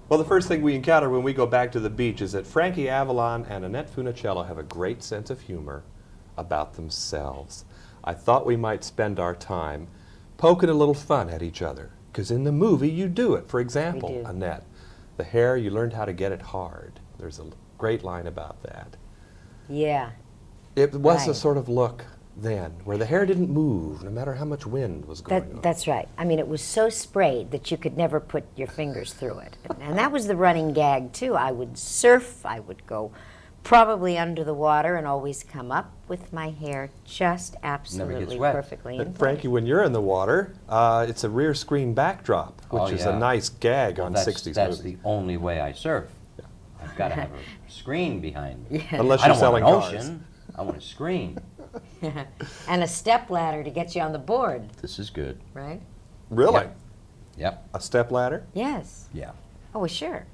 Well, the first thing we encounter when we go back to the beach is that Frankie Avalon and Annette Funicello have a great sense of humor about themselves. I thought we might spend our time poking a little fun at each other, because in the movie you do it. For example, Annette, the hair, you learned how to get it hard. There's a great line about that. Yeah. It was a sort of look then, where the hair didn't move, no matter how much wind was going on. That's right. I mean, it was so sprayed that you could never put your fingers through it. And that was the running gag, too. I would surf, I would go probably under the water and always come up with my hair just absolutely perfectly in place. Frankie, when you're in the water, it's a rear screen backdrop, which is a nice gag on 60s movies. That's the only way I surf. Yeah. I've got to have a screen behind me. Yeah. Unless you're selling cars. I don't want an ocean. I want a screen. And a step ladder to get you on the board. This is good. Right? Really? Yep. A step ladder? Yes. Yeah. Oh, well, sure.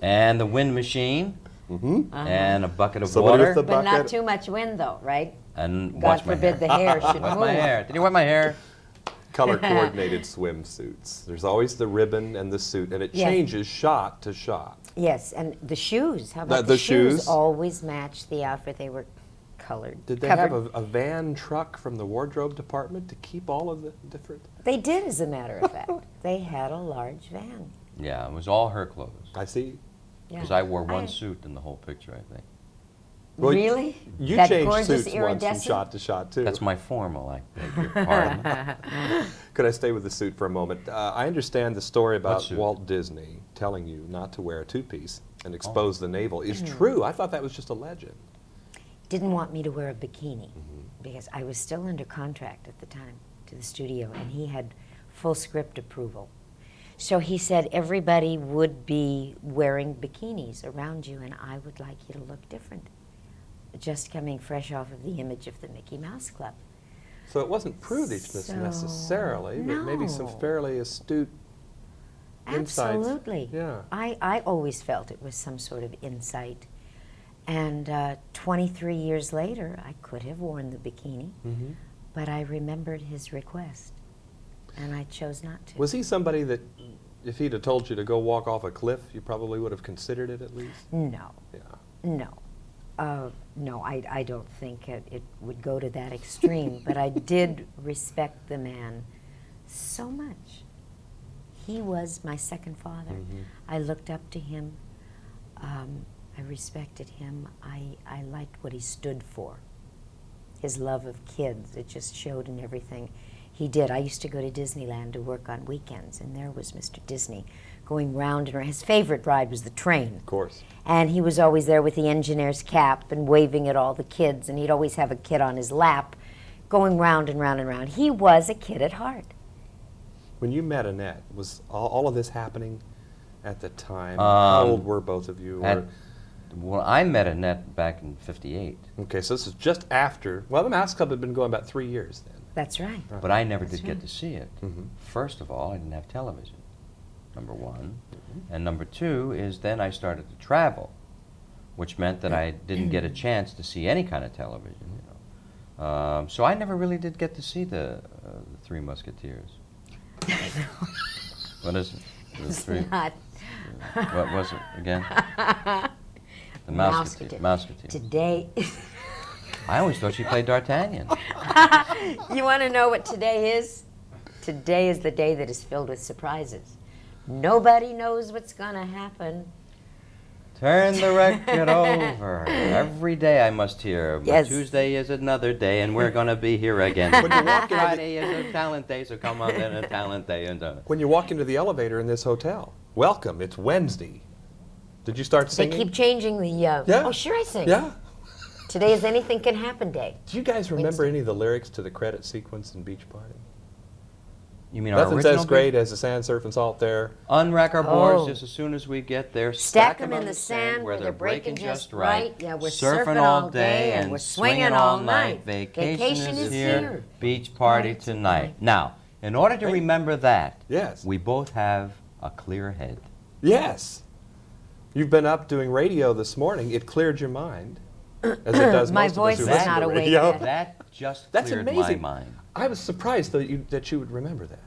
And the wind machine. Mm-hmm. And a bucket of water. But not too much wind, though, right? And God forbid the hair should move. My hair. Did you wet my hair? Color-coordinated swimsuits. There's always the ribbon and the suit, and it changes shot to shot. Yes, and the shoes. How about the shoes? Always match the outfit. They were colored. Did they have a van truck from the wardrobe department to keep all of the different? They did, as a matter of fact. They had a large van. Yeah, it was all her clothes. I see. Because I wore one suit in the whole picture, I think. Well, really? You that changed suits once from shot to shot, too. That's my formal, I beg your pardon. Could I stay with the suit for a moment? I understand the story about suit? Walt Disney telling you not to wear a two-piece and expose the navel is true. I thought that was just a legend. Didn't want me to wear a bikini because I was still under contract at the time to the studio, and he had full script approval. So he said everybody would be wearing bikinis around you, and I would like you to look different. Just coming fresh off of the image of the Mickey Mouse Club. So it wasn't prudishness necessarily, but maybe some fairly astute insights. Absolutely. Yeah. I always felt it was some sort of insight. And 23 years later, I could have worn the bikini, but I remembered his request, and I chose not to. Was he somebody that, if he'd have told you to go walk off a cliff, you probably would have considered it at least? No. Yeah. No. No, I don't think it would go to that extreme, but I did respect the man so much. He was my second father. I looked up to him. I respected him. I liked what he stood for. His love of kids, it just showed in everything he did. I used to go to Disneyland to work on weekends, and there was Mr. Disney going round and round. His favorite ride was the train. Of course. And he was always there with the engineer's cap and waving at all the kids, and he'd always have a kid on his lap going round and round and round. He was a kid at heart. When you met Annette, was all of this happening at the time? How old were both of you? Well, I met Annette back in '58. Okay, so this is just after. Well, the Mouse Club had been going about 3 years then. That's right. But I never did get to see it. First of all, I didn't have television, number one. And number two is then I started to travel, which meant that I didn't get a chance to see any kind of television. You know. So I never really did get to see the Three Musketeers. What is it? It's not. What was it again? The Mouseketeer. Mouseketeer. Today. I always thought she played D'Artagnan. You want to know what today is? Today is the day that is filled with surprises. Nobody knows what's going to happen. Turn the record over. Every day I must hear, but Tuesday is another day, and we're going to be here again. Friday is a talent day, so come on in a talent day. When you walk into the elevator in this hotel, welcome, it's Wednesday. Did you start singing? They keep changing the... Oh, sure I sing. Yeah. Today is Anything Can Happen Day. Do you guys remember any of the lyrics to the credit sequence in Beach Party? You mean our original? Nothing's as great as the sand, surf, and salt there. Unrack our boards just as soon as we get there. Stack them in the sand where they're breaking just right. Yeah, we're surfing all day and we're swinging all night. Vacation is here. Beach party tonight. Now, in order to remember that, we both have a clear head. Yes. You've been up doing radio this morning. It cleared your mind, as it does my most voice of us who is not listen to awake radio. yet. That just That's cleared amazing. my mind. I was surprised that you would remember that.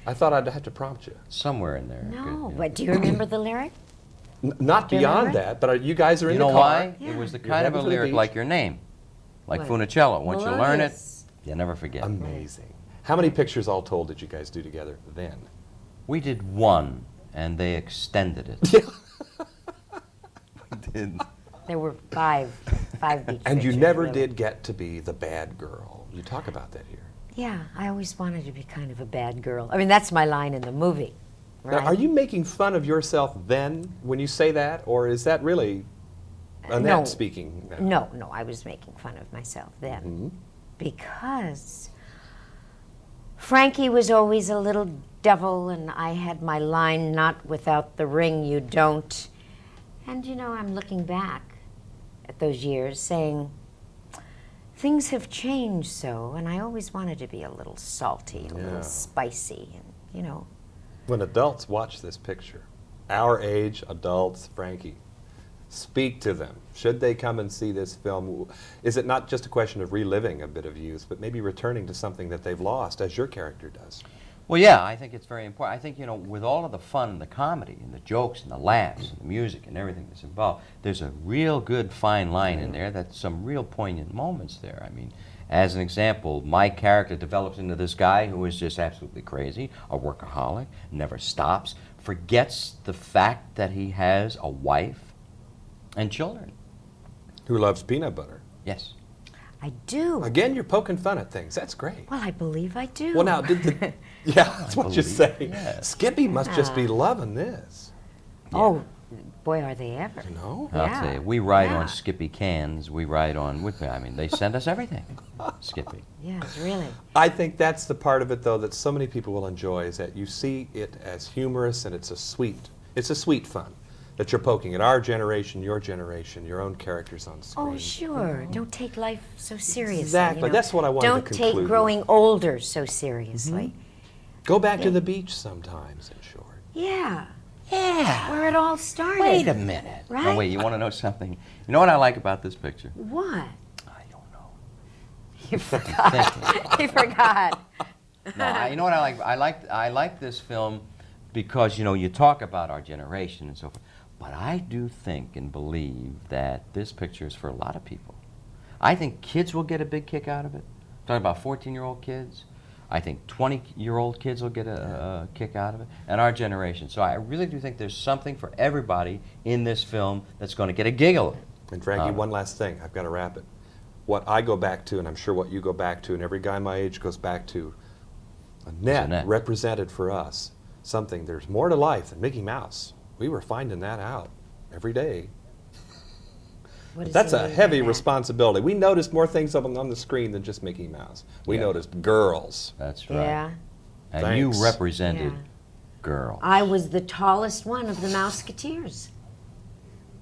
I thought I'd have to prompt you. Somewhere in there. No, Good, but do you remember the lyric? Not Do you beyond remember it? that, but you guys are You in know the car. why? Yeah. It was the You're kind of heading a for the lyric beach. like your name, like What? Funicello. Once you learn it, Melodious. you never forget. Amazing. How many pictures all told did you guys do together then? We did one, and they extended it. We did. There were five beach And you pictures, never really. did get to be the bad girl. You talk about that here. Yeah, I always wanted to be kind of a bad girl. I mean, that's my line in the movie, right? Now, are you making fun of yourself then when you say that, or is that really Annette no. speaking now? No, I was making fun of myself then. Mhm. Because Frankie was always a little devil, and I had my line, not without the ring you don't. And you know, I'm looking back at those years saying, things have changed so, and I always wanted to be a little salty, a Yeah. little spicy, and you know. When adults watch this picture, our age adults, Frankie, speak to them. Should they come and see this film? Is it not just a question of reliving a bit of youth, but maybe returning to something that they've lost, as your character does? Well, yeah, I think it's very important. I think, you know, with all of the fun and the comedy and the jokes and the laughs and the music and everything that's involved, there's a real good fine line in there that's some real poignant moments there. I mean, as an example, my character develops into this guy who is just absolutely crazy, a workaholic, never stops, forgets the fact that he has a wife and children. Who loves peanut butter? Yes. I do. Again, you're poking fun at things. That's great. Well, I believe I do. Well, now, did the... Yeah, that's what you believe- say. yes. Skippy must just be loving this. Oh, boy, are they ever. You know? I'll Yeah. tell you, we ride Yeah. on Skippy cans. We ride on, I mean, they send us everything, Skippy. Yes, really. I think that's the part of it, though, that so many people will enjoy, is that you see it as humorous, and it's a sweet fun that you're poking at our generation, your own characters on screen. Oh, sure. Don't take life so seriously. Exactly. you know. That's what I wanted to Don't conclude take with. growing older so seriously. Go back to the beach sometimes, in short. Yeah, Yeah. where it all started. Wait a minute. Right? No, wait, you want to know something? You know what I like about this picture? What? I don't know. You forgot. You forgot. No, you know what I like? I like this film because, you know, you talk about our generation and so forth. But I do think and believe that this picture is for a lot of people. I think kids will get a big kick out of it. I'm talking about 14-year-old kids. I think 20-year-old kids will get a kick out of it, and our generation. So I really do think there's something for everybody in this film that's going to get a giggle. And Frankie, one last thing. I've got to wrap it. What I go back to, and I'm sure what you go back to, and every guy my age goes back to, Annette represented for us something. There's more to life than Mickey Mouse. We were finding that out every day. What does That's he a mean by heavy that? responsibility. We noticed more things on the screen than just Mickey Mouse. We Yeah. noticed girls. That's right. Yeah. And Thanks. you represented Yeah. girls. I was the tallest one of the Mouseketeers.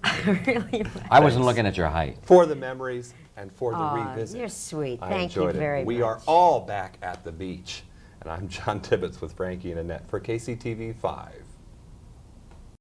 I really was. I wasn't looking at your height. For the memories and for the Aw, revisit. you're sweet. I Thank you enjoyed it. very We much. are all back at the beach. And I'm John Tibbetts with Frankie and Annette for KCTV 5.